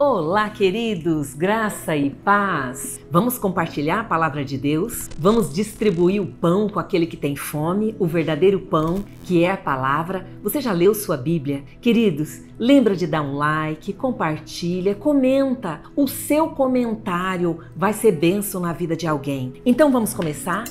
Olá, queridos, graça e paz. Vamos compartilhar a palavra de Deus? Vamos distribuir o pão com aquele que tem fome, o verdadeiro pão, que é a palavra. Você já leu sua Bíblia? Queridos, lembra de dar um like, compartilha, comenta. O seu comentário vai ser bênção na vida de alguém. Então vamos começar?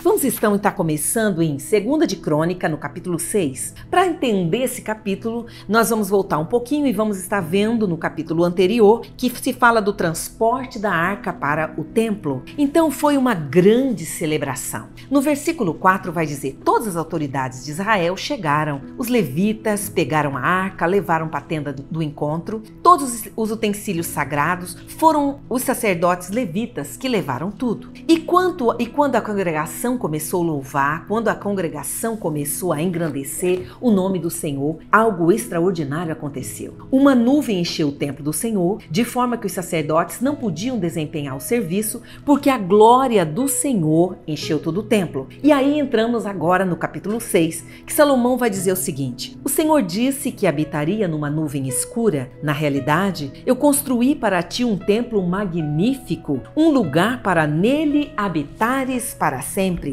Vamos então estar começando em 2 de Crônica, no capítulo 6. Para entender esse capítulo, nós vamos voltar um pouquinho e vamos estar vendo no capítulo anterior que se fala do transporte da arca para o templo. Então foi uma grande celebração. No versículo 4 vai dizer: todas as autoridades de Israel chegaram, os levitas pegaram a arca, levaram para a tenda do encontro, todos os utensílios sagrados, foram os sacerdotes levitas que levaram tudo. E quando a congregação começou a louvar, quando a congregação começou a engrandecer o nome do Senhor, algo extraordinário aconteceu. Uma nuvem encheu o templo do Senhor, de forma que os sacerdotes não podiam desempenhar o serviço, porque a glória do Senhor encheu todo o templo. E aí entramos agora no capítulo 6, que Salomão vai dizer o seguinte: o Senhor disse que habitaria numa nuvem escura. Na realidade, eu construí para ti um templo magnífico, um lugar para nele habitares para sempre.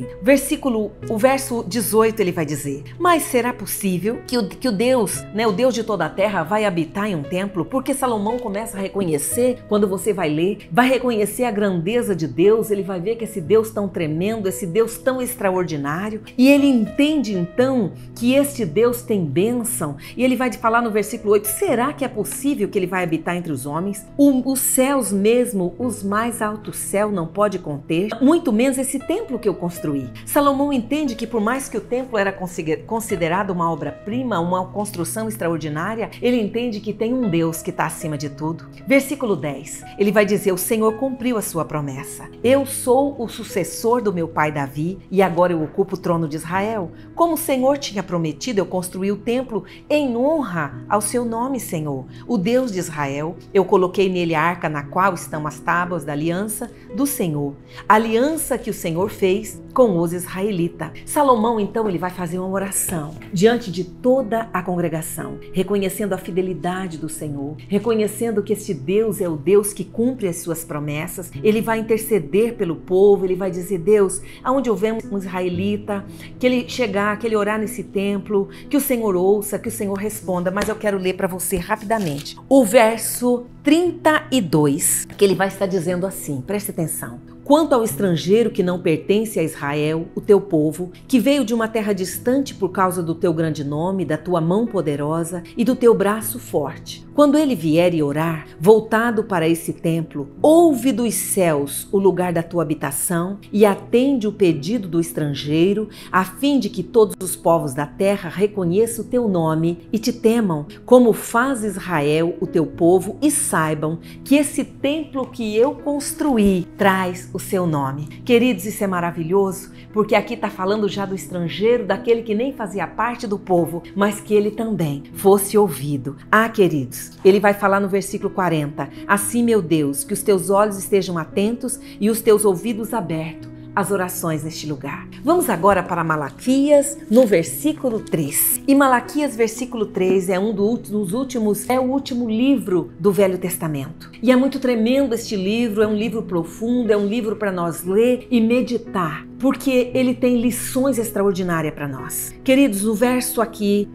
O verso 18 ele vai dizer: mas será possível que o Deus, o Deus de toda a terra vai habitar em um templo? Porque Salomão começa a reconhecer, quando você vai ler, vai reconhecer a grandeza de Deus, ele vai ver que esse Deus tão tremendo, esse Deus tão extraordinário, e ele entende então que este Deus tem bênção, e ele vai falar no versículo 8, será que é possível que ele vai habitar entre os homens? Os céus mesmo, os mais altos céus não pode conter, muito menos esse templo que eu construí. Salomão entende que por mais que o templo era considerado uma obra-prima, uma construção extraordinária, ele entende que tem um Deus que está acima de tudo. Versículo 10, ele vai dizer: o Senhor cumpriu a sua promessa. Eu sou o sucessor do meu pai Davi e agora eu ocupo o trono de Israel. Como o Senhor tinha prometido, eu construí o templo em honra ao seu nome, Senhor, o Deus de Israel. Eu coloquei nele a arca na qual estão as tábuas da aliança do Senhor, a aliança que o Senhor fez com os israelitas. Salomão, então, ele vai fazer uma oração diante de toda a congregação, reconhecendo a fidelidade do Senhor, reconhecendo que este Deus é o Deus que cumpre as suas promessas. Ele vai interceder pelo povo, ele vai dizer: Deus, aonde houver um israelita, que ele chegar, que ele orar nesse templo, que o Senhor ouça, que o Senhor responda. Mas eu quero ler para você rapidamente o verso 32, que ele vai estar dizendo assim, preste atenção: quanto ao estrangeiro que não pertence a Israel, o teu povo, que veio de uma terra distante por causa do teu grande nome, da tua mão poderosa e do teu braço forte, quando ele vier e orar, voltado para esse templo, ouve dos céus o lugar da tua habitação e atende o pedido do estrangeiro, a fim de que todos os povos da terra reconheçam o teu nome e te temam, como faz Israel, o teu povo, e saibam que esse templo que eu construí traz o seu nome. Queridos, isso é maravilhoso, porque aqui está falando já do estrangeiro, daquele que nem fazia parte do povo, mas que ele também fosse ouvido. Queridos, ele vai falar no versículo 40, assim, meu Deus, que os teus olhos estejam atentos e os teus ouvidos abertos as orações neste lugar. Vamos agora para Malaquias, no versículo 3. E Malaquias, versículo 3, é o último livro do Velho Testamento. E é muito tremendo este livro, é um livro profundo, é um livro para nós ler e meditar, porque ele tem lições extraordinárias para nós. Queridos, o verso aqui,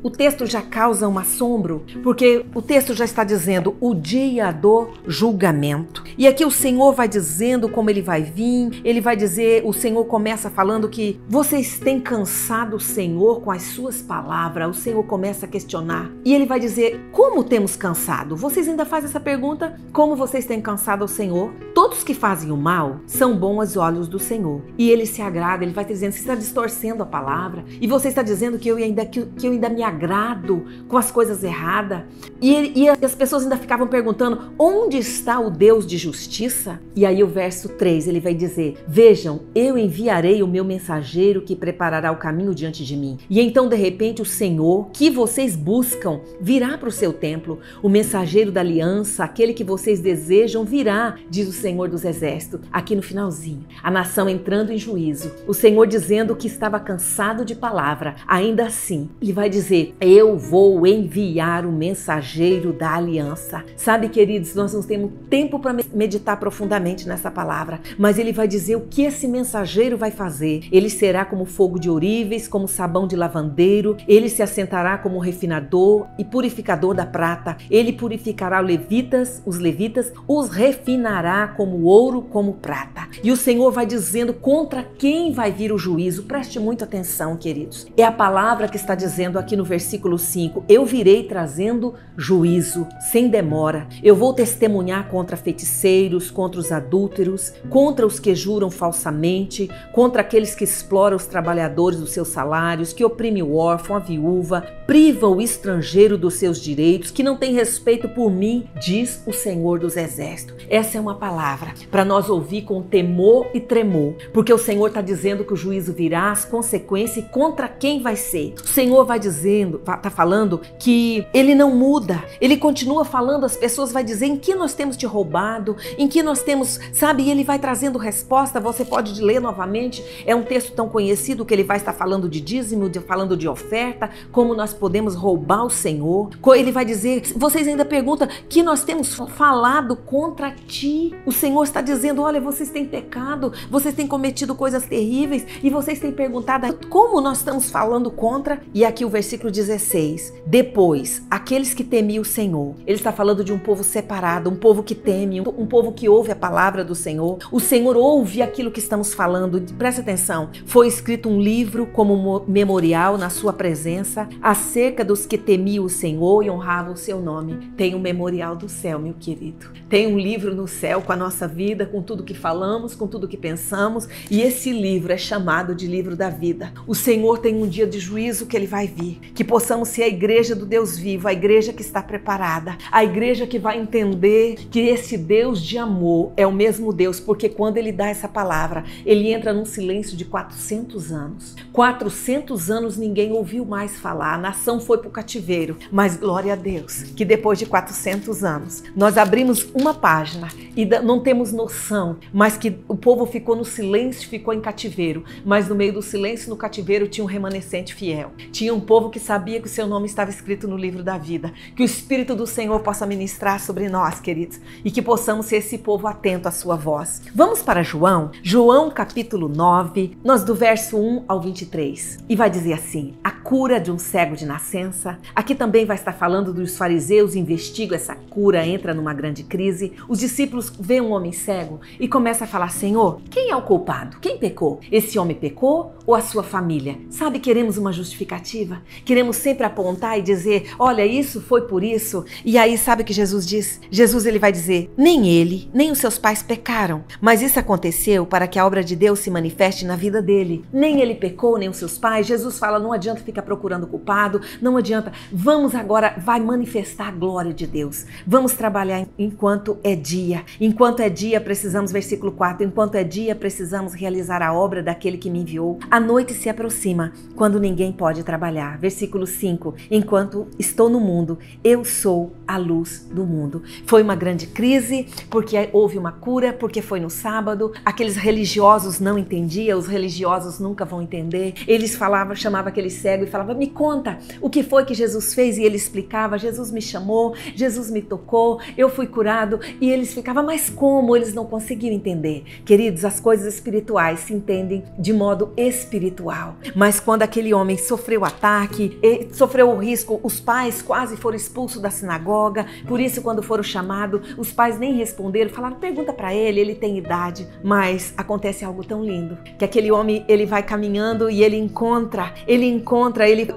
o texto já causa um assombro, porque o texto já está dizendo o dia do julgamento. E aqui o Senhor vai dizendo como ele vai vir, ele vai dizer, o Senhor começa falando que vocês têm cansado o Senhor com as suas palavras. O Senhor começa a questionar e ele vai dizer: como temos cansado? Vocês ainda fazem essa pergunta? Como vocês têm cansado ao Senhor? Todos que fazem o mal são bons aos olhos do Senhor e ele se agrada. Ele vai te dizendo: você está distorcendo a palavra e você está dizendo que eu ainda me agrado com as coisas erradas. E as pessoas ainda ficavam perguntando: onde está o Deus de justiça? E aí o verso 3, ele vai dizer: vejam, eu enviarei o meu mensageiro que preparará o caminho diante de mim. E então, de repente, o Senhor, que vocês buscam, virá para o seu templo. O mensageiro da aliança, aquele que vocês desejam, virá, diz o Senhor dos Exércitos. Aqui no finalzinho sozinho. A nação entrando em juízo. O Senhor dizendo que estava cansado de palavra. Ainda assim, Ele vai dizer, eu vou enviar o mensageiro da aliança. Sabe, queridos, nós não temos tempo para meditar profundamente nessa palavra, mas Ele vai dizer o que esse mensageiro vai fazer. Ele será como fogo de ourives, como sabão de lavandeiro. Ele se assentará como refinador e purificador da prata. Ele purificará os levitas, os refinará como ouro, como prata. E o Senhor vai dizendo contra quem vai vir o juízo. Preste muita atenção, queridos. É a palavra que está dizendo aqui no versículo 5. Eu virei trazendo juízo, sem demora. Eu vou testemunhar contra feiticeiros, contra os adúlteros, contra os que juram falsamente, contra aqueles que exploram os trabalhadores dos seus salários, que oprime o órfão, a viúva, priva o estrangeiro dos seus direitos, que não tem respeito por mim, diz o Senhor dos Exércitos. Essa é uma palavra para nós ouvir com temor e tremor, porque o Senhor está dizendo que o juízo virá, as consequências e contra quem vai ser. O Senhor vai dizendo, está falando que Ele não muda, Ele continua falando, as pessoas vão dizer em que nós temos te roubado, em que nós temos, sabe, e Ele vai trazendo resposta. Você pode ler novamente, é um texto tão conhecido que Ele vai estar falando de dízimo, falando de oferta, como nós podemos roubar o Senhor. Ele vai dizer, vocês ainda perguntam que nós temos falado contra ti. O Senhor está dizendo, olha, vocês têm pecado, vocês têm cometido coisas terríveis e vocês têm perguntado como nós estamos falando contra. E aqui o versículo 16, depois, aqueles que temiam o Senhor. Ele está falando de um povo separado, um povo que teme, um povo que ouve a palavra do Senhor. O Senhor ouve aquilo que estamos falando. Presta atenção, foi escrito um livro como memorial na sua presença acerca dos que temiam o Senhor e honravam o seu nome. Tem um memorial do céu, meu querido. Tem um livro no céu com a nossa vida, com tudo que falamos, com tudo que pensamos, e esse livro é chamado de livro da vida. O Senhor tem um dia de juízo que Ele vai vir, que possamos ser a igreja do Deus vivo, a igreja que está preparada, a igreja que vai entender que esse Deus de amor é o mesmo Deus, porque quando Ele dá essa palavra, Ele entra num silêncio de 400 anos. 400 anos ninguém ouviu mais falar, a nação foi para o cativeiro, mas glória a Deus, que depois de 400 anos, nós abrimos uma página e não temos noção, mas que o povo ficou no silêncio, ficou em cativeiro, mas no meio do silêncio, no cativeiro, tinha um remanescente fiel. Tinha um povo que sabia que o seu nome estava escrito no livro da vida. Que o Espírito do Senhor possa ministrar sobre nós, queridos, e que possamos ser esse povo atento à sua voz. Vamos para João? João capítulo 9, nós do verso 1 ao 23. E vai dizer assim, a cura de um cego de nascença. Aqui também vai estar falando dos fariseus, investigam essa cura, entra numa grande crise. Os discípulos veem um homem cego e começam a falar, Senhor, quem é o culpado? Quem pecou? Esse homem pecou ou a sua família? Sabe, queremos uma justificativa. Queremos sempre apontar e dizer, olha, isso foi por isso. E aí, sabe o que Jesus diz? Jesus, ele vai dizer, nem ele, nem os seus pais pecaram, mas isso aconteceu para que a obra de Deus se manifeste na vida dele. Nem ele pecou, nem os seus pais. Jesus fala, não adianta ficar procurando culpado, não adianta. Vamos agora, vai manifestar a glória de Deus. Vamos trabalhar enquanto é dia. Enquanto é dia, precisamos, versículo 4, enquanto é dia, precisamos realizar a obra daquele que me enviou. A noite se aproxima, quando ninguém pode trabalhar. Versículo 5, enquanto estou no mundo, eu sou a luz do mundo. Foi uma grande crise, porque houve uma cura, porque foi no sábado. Aqueles religiosos não entendiam, os religiosos nunca vão entender. Eles falavam, chamavam aquele cego e falavam, me conta o que foi que Jesus fez, e ele explicava, Jesus me chamou, Jesus me tocou, eu fui curado, e eles ficavam, mas como? Eles não conseguiam entender. Queridos, as coisas espirituais se entendem de modo espiritual, mas quando aquele homem sofreu ataque, sofreu o risco, os pais quase foram expulsos da sinagoga, por isso quando foram chamados, os pais nem responderam, falaram, pergunta para ele tem idade, mas acontece algo tão lindo, que aquele homem, ele vai caminhando e ele encontra,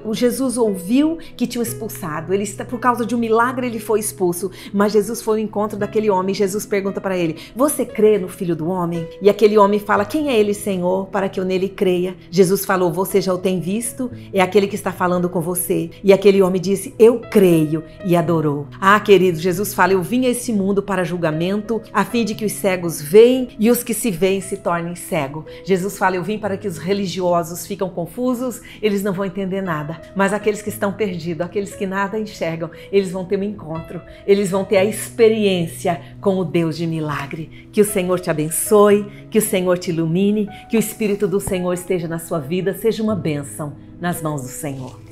o Jesus ouviu que tinha expulsado, ele está, por causa de um milagre ele foi expulso, mas Jesus foi ao encontro daquele homem, Jesus pergunta para ele, você crê no Filho do Homem? E aquele homem fala, quem é ele, Senhor, para que eu nele creia? Jesus falou, você já o tem visto? É aquele que está falando com você. E aquele homem disse, eu creio, e adorou. Ah, querido, Jesus fala, eu vim a esse mundo para julgamento, a fim de que os cegos veem e os que se veem se tornem cegos. Jesus fala, eu vim para que os religiosos ficam confusos, eles não vão entender nada. Mas aqueles que estão perdidos, aqueles que nada enxergam, eles vão ter um encontro, eles vão ter a experiência com o Deus de milagre. Que o Senhor te abençoe, que o Senhor te ilumine, que o Espírito do Senhor esteja na sua vida, seja uma bênção nas mãos do Senhor.